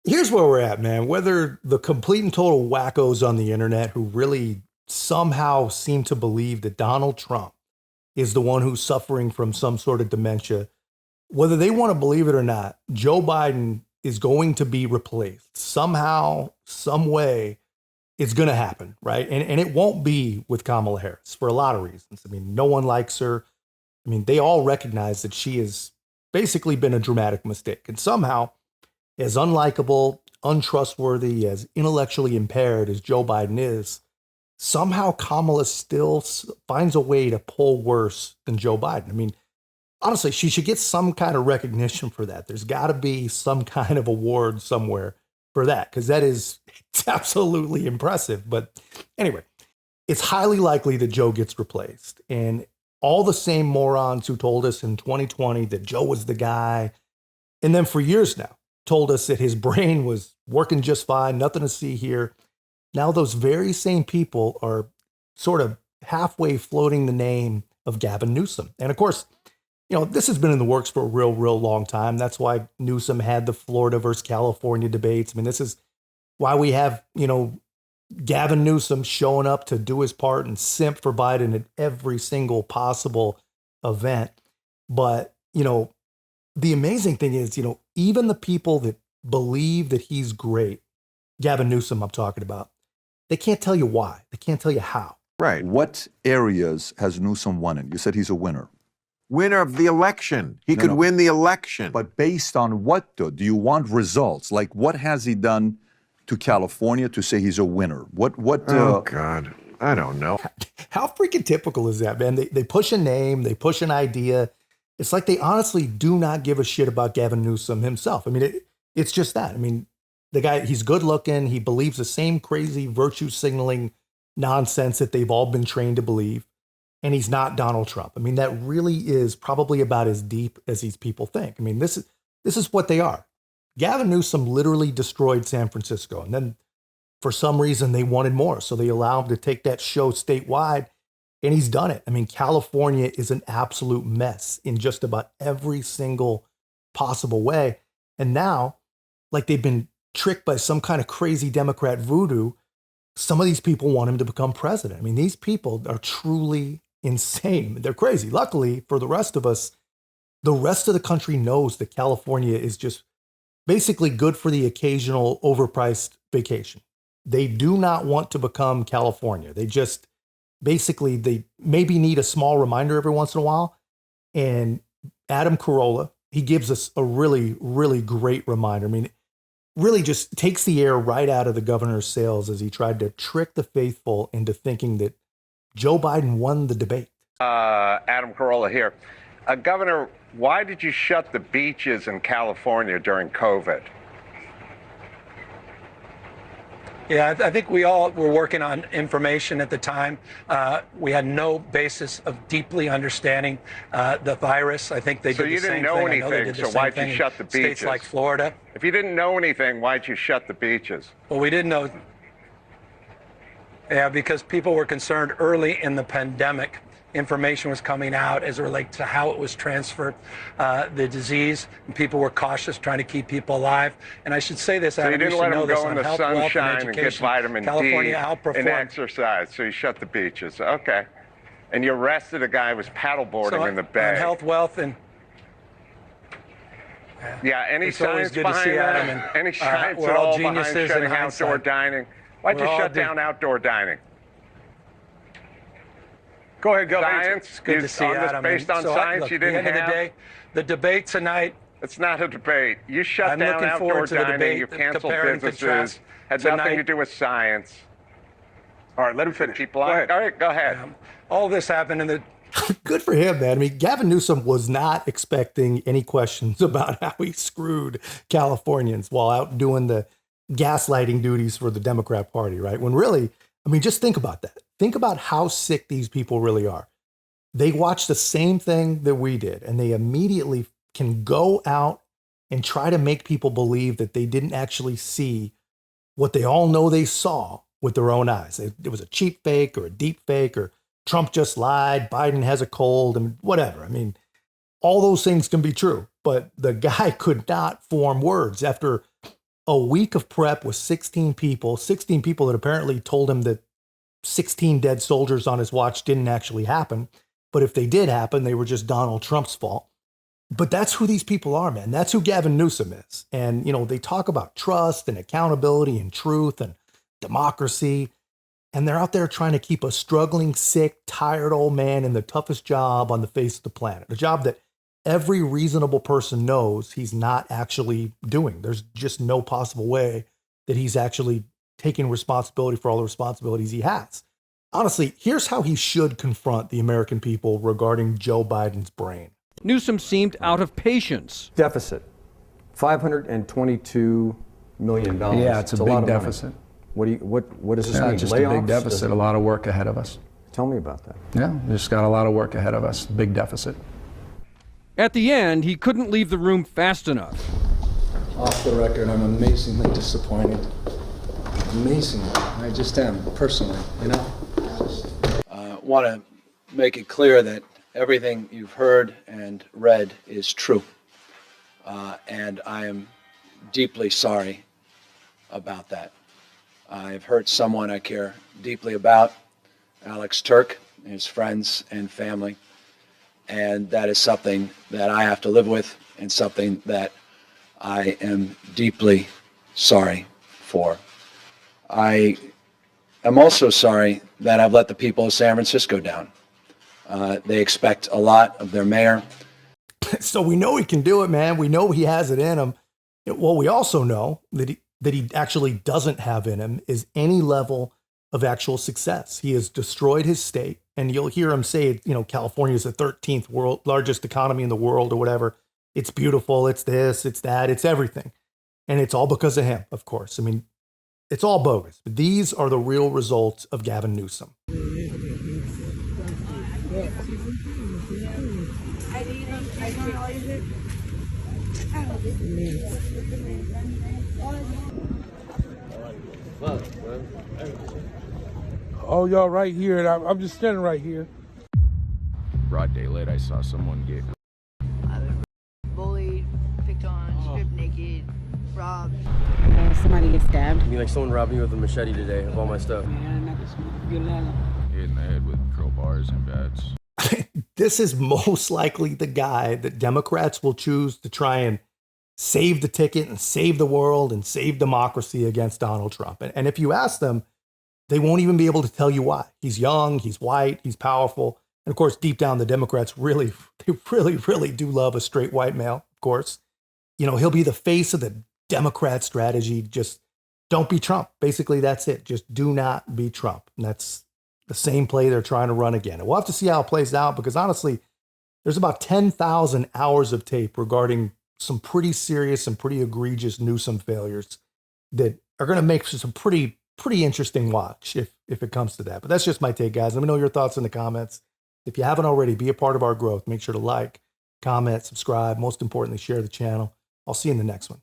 Here's where we're at, man. Whether the complete and total wackos on the internet who really somehow seem to believe that Donald Trump is the one who's suffering from some sort of dementia, whether they want to believe it or not, Joe Biden is going to be replaced somehow, some way. It's going to happen, right? And it won't be with Kamala Harris for a lot of reasons. I mean, no one likes her. I mean, they all recognize that she has basically been a dramatic mistake. And somehow, as unlikable, untrustworthy, as intellectually impaired as Joe Biden is, somehow Kamala still finds a way to pull worse than Joe Biden. I mean, honestly, she should get some kind of recognition for that. There's got to be some kind of award somewhere for that, because it's absolutely impressive. But anyway, it's highly likely that Joe gets replaced. And all the same morons who told us in 2020 that Joe was the guy, and then for years now, told us that his brain was working just fine, nothing to see here. Now those very same people are sort of halfway floating the name of Gavin Newsom. And of course, this has been in the works for a real long time. That's why Newsom had the Florida versus California debates. I mean, this is why we have, Gavin Newsom showing up to do his part and simp for Biden at every single possible event. But, the amazing thing is, even the people that believe that he's great, Gavin Newsom I'm talking about, they can't tell you why. They can't tell you how. Right. What areas has Newsom won in? You said he's a winner. Winner of the election. He could win the election. But based on what, though? Do you want results? Like, what has he done to California to say he's a winner? Oh, God. I don't know. How freaking typical is that, man? They push a name, they push an idea. It's like they honestly do not give a shit about Gavin Newsom himself. I mean, it's just that. I mean, the guy, he's good looking. He believes the same crazy virtue signaling nonsense that they've all been trained to believe. And he's not Donald Trump. I mean, that really is probably about as deep as these people think. I mean, this is what they are. Gavin Newsom literally destroyed San Francisco. And then for some reason they wanted more. So they allowed him to take that show statewide. And he's done it. I mean, California is an absolute mess in just about every single possible way. And now, like they've been tricked by some kind of crazy Democrat voodoo, some of these people want him to become president. I mean, these people are truly insane. They're crazy. Luckily for the rest of us, the rest of the country knows that California is just basically good for the occasional overpriced vacation. They do not want to become California. They just basically, they maybe need a small reminder every once in a while. And Adam Carolla, he gives us a really great reminder. I mean, really just takes the air right out of the governor's sails as he tried to trick the faithful into thinking that Joe Biden won the debate. Adam Carolla here. Governor, why did you shut the beaches in California during COVID? Yeah, I think we all were working on information at the time. We had no basis of deeply understanding the virus. I think they did the same thing. So you didn't know anything, so why'd you shut the beaches? States like Florida. If you didn't know anything, why'd you shut the beaches? Well, we didn't know. Yeah, because people were concerned early in the pandemic. Information was coming out as it relates to how it was transferred, the disease, and people were cautious, trying to keep people alive. And I should say this, Adam, so you didn't let them go in the health, wealth, sunshine and get vitamin California D outperformed. and exercise, so you shut the beaches. Okay. And you arrested a guy who was paddleboarding in the bay. On health, wealth, and... Yeah, any it's science good behind to see that? Adam, Any science we're at all all geniuses behind shutting in outdoor hindsight. dining? Why'd you shut down outdoor dining? Go ahead, Gavin. Science? It's good to see Adam. Based on science, look, you didn't at the end have? of the day, the debate tonight. It's not a debate. You shut I'm down looking outdoor forward to the dining. debate, You canceled compare and businesses. contrast Had tonight. nothing to do with science. All right, let him finish. Keep lying. All right, go ahead. All this happened in the... Good for him, man. I mean, Gavin Newsom was not expecting any questions about how he screwed Californians while out doing the gaslighting duties for the Democrat Party, right? When really, I mean, just think about that. Think about how sick these people really are. They watch the same thing that we did, and they immediately can go out and try to make people believe that they didn't actually see what they all know they saw with their own eyes. It was a cheap fake or a deep fake, or Trump just lied, Biden has a cold, and whatever. I mean, all those things can be true, but the guy could not form words after a week of prep with 16 people that apparently told him that 16 dead soldiers on his watch didn't actually happen. But if they did happen, they were just Donald Trump's fault. But that's who these people are, man. That's who Gavin Newsom is. And, you know, they talk about trust and accountability and truth and democracy. And they're out there trying to keep a struggling, sick, tired old man in the toughest job on the face of the planet. A job that every reasonable person knows he's not actually doing. There's just no possible way that he's actually taking responsibility for all the responsibilities he has. Honestly, here's how he should confront the American people regarding Joe Biden's brain. Newsom seemed out of patience. Deficit, $522 million. Yeah, it's a big deficit. What does this mean? Just Layoffs? a big deficit, a lot of work ahead of us. Tell me about that. Yeah, just got a lot of work ahead of us, big deficit. At the end, he couldn't leave the room fast enough. Off the record, I'm amazingly disappointed. Amazingly. I just am, personally, you know? I want to make it clear that everything you've heard and read is true. And I am deeply sorry about that. I've hurt someone I care deeply about, Alex Turk, his friends and family. And that is something that I have to live with and something that I am deeply sorry for. I am also sorry that I've let the people of San Francisco down. They expect a lot of their mayor. So we know he can do it, man. We know he has it in him. What we also know that he actually doesn't have in him is any level of actual success. He has destroyed his state. And you'll hear him say, you know, California is the 13th largest economy in the world or whatever. It's beautiful. It's this, it's that, it's everything. And it's all because of him, of course. I mean, it's all bogus. But these are the real results of Gavin Newsom. Oh, y'all right here. I'm just standing right here. Broad daylight, I saw someone get bullied, picked on, stripped naked, robbed. Somebody gets stabbed. I mean, like someone robbed me with a machete today of all my stuff. hit in the head with crowbars and bats. This is most likely the guy that Democrats will choose to try and save the ticket and save the world and save democracy against Donald Trump. And if you ask them, they won't even be able to tell you why. He's young, he's white, he's powerful. And of course, deep down, the Democrats really do love a straight white male, of course. You know, he'll be the face of the Democrat strategy. Just don't be Trump. Basically, that's it. Just do not be Trump. And that's the same play they're trying to run again. And we'll have to see how it plays out because honestly, there's about 10,000 hours of tape regarding some pretty serious and pretty egregious Newsom failures that are going to make some pretty interesting watch if it comes to that. But that's just my take, guys. Let me know your thoughts in the comments. If you haven't already, be a part of our growth. Make sure to like, comment, subscribe. Most importantly, share the channel. I'll see you in the next one.